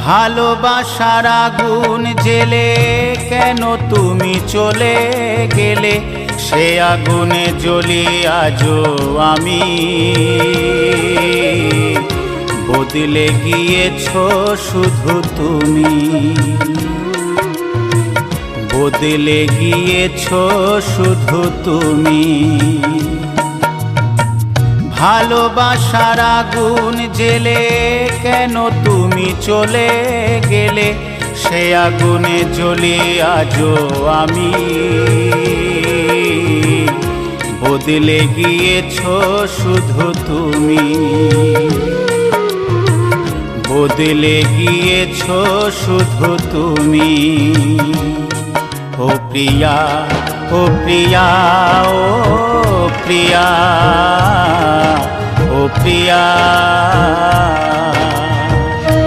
ভালোবাসার আগুন জেলে কেন তুমি চলে গেলে, সে আগুনে জ্বলি আজও আমি। বদলে গিয়েছো শুধু তুমি, বদলে গিয়েছো শুধু তুমি। ভালোবাসার আগুন জেলে কেন তুমি চলে গেলে, সে আগুনে জ্বলি আজও আমি। বদলে গিয়েছো শুধু তুমি, বদলে গিয়েছো শুধু তুমি। ও প্রিয়া, ও প্রিয়া, ও প্রিয়া, ও প্রিয়া।